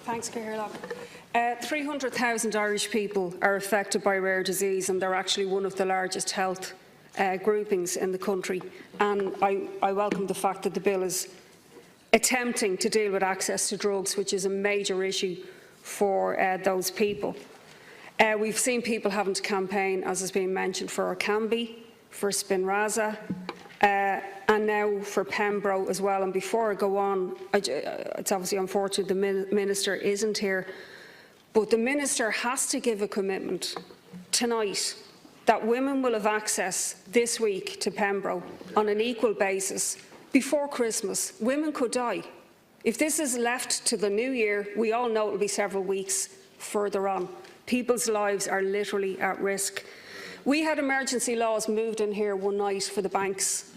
Thanks, Catherine. 300,000 Irish people are affected by rare disease, and they're actually one of the largest health groupings in the country. And I welcome the fact that the bill is attempting to deal with access to drugs, which is a major issue for those people. We've seen people having to campaign, as has been mentioned, for Orkambi, for Spinraza, and now for Pembro as well. And before I go on, it's obviously unfortunate the Minister isn't here, but the Minister has to give a commitment tonight that women will have access this week to Pembro on an equal basis. Before Christmas, women could die. If this is left to the new year, we all know it will be several weeks further on. People's lives are literally at risk. We had emergency laws moved in here one night for the banks.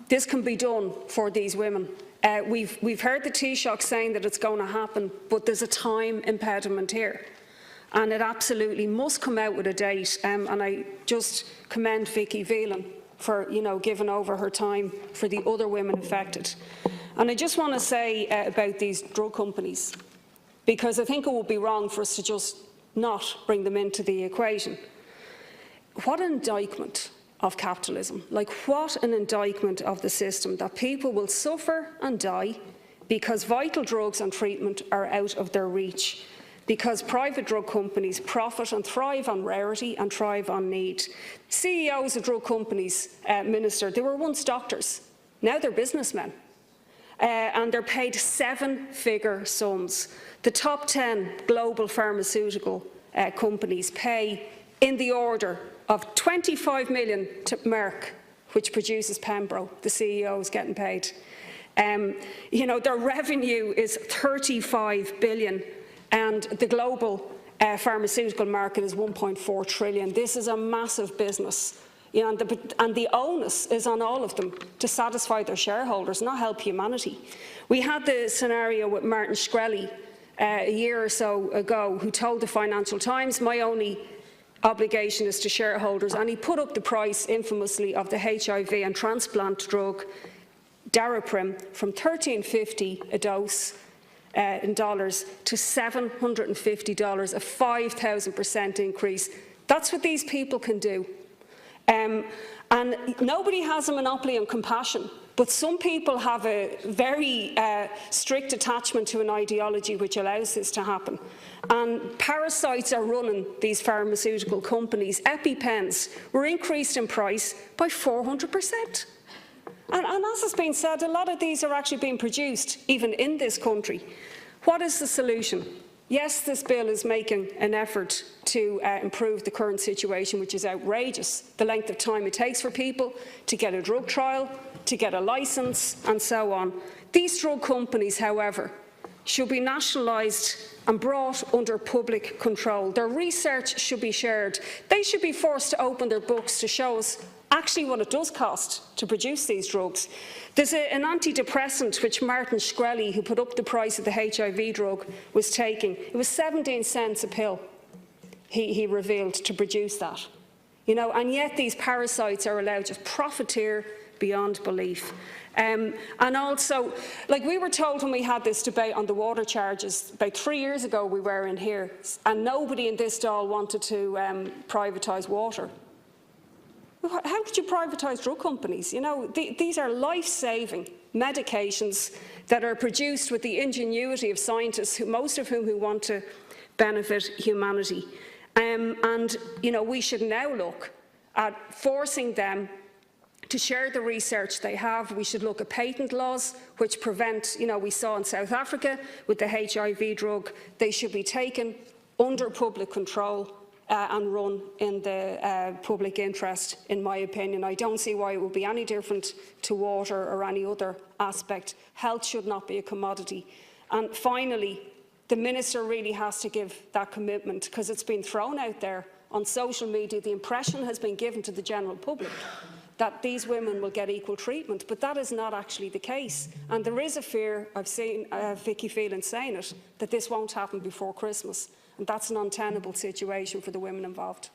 This can be done for these women. We've heard the Taoiseach saying that it's going to happen, but there's a time impediment here. And it absolutely must come out with a date. And I just commend Vicky Phelan for giving over her time for the other women affected. And I just want to say about these drug companies, because I think it would be wrong for us to just not bring them into the equation. What an indictment of capitalism. Like, what an indictment of the system, that people will suffer and die because vital drugs and treatment are out of their reach, because private drug companies profit and thrive on rarity and thrive on need. CEOs of drug companies, Minister, they were once doctors. Now they're businessmen. And they're paid seven-figure sums. The top 10 global pharmaceutical companies pay in the order of 25 million to Merck, which produces Pembro. The CEO is getting paid. Their revenue is 35 billion, and the global pharmaceutical market is 1.4 trillion. This is a massive business. And the onus is on all of them to satisfy their shareholders, not help humanity. We had the scenario with Martin Shkreli a year or so ago, who told the Financial Times, "My only obligation is to shareholders," and he put up the price infamously of the HIV and transplant drug Daraprim from $13.50 a dose in dollars to $750, a 5,000% increase. That's what these people can do. And nobody has a monopoly on compassion, but some people have a very strict attachment to an ideology which allows this to happen. And parasites are running these pharmaceutical companies. EpiPens were increased in price by 400%. And as has been said, a lot of these are actually being produced even in this country. What is the solution? Yes, this bill is making an effort to improve the current situation, which is outrageous, the length of time it takes for people to get a drug trial, to get a licence, and so on. These drug companies, however, should be nationalised and brought under public control. Their research should be shared. They should be forced to open their books to show us actually what it does cost to produce these drugs. There's an antidepressant which Martin Shkreli, who put up the price of the HIV drug, was taking. It was 17 cents a pill, he revealed, to produce that. And yet these parasites are allowed to profiteer beyond belief. And also, like we were told when we had this debate on the water charges, about 3 years ago we were in here, and nobody in this Dáil wanted to privatise water. How could you privatise drug companies? These are life-saving medications that are produced with the ingenuity of scientists, most of whom want to benefit humanity. We should now look at forcing them to share the research they have. We should look at patent laws which prevent, we saw in South Africa with the HIV drug. They should be taken under public control and run in the public interest, in my opinion. I don't see why it would be any different to water or any other aspect. Health should not be a commodity. And finally, the Minister really has to give that commitment, because it's been thrown out there on social media. The impression has been given to the general public that these women will get equal treatment, but that is not actually the case. And there is a fear, I've seen Vicky Phelan saying it, that this won't happen before Christmas. And that's an untenable situation for the women involved.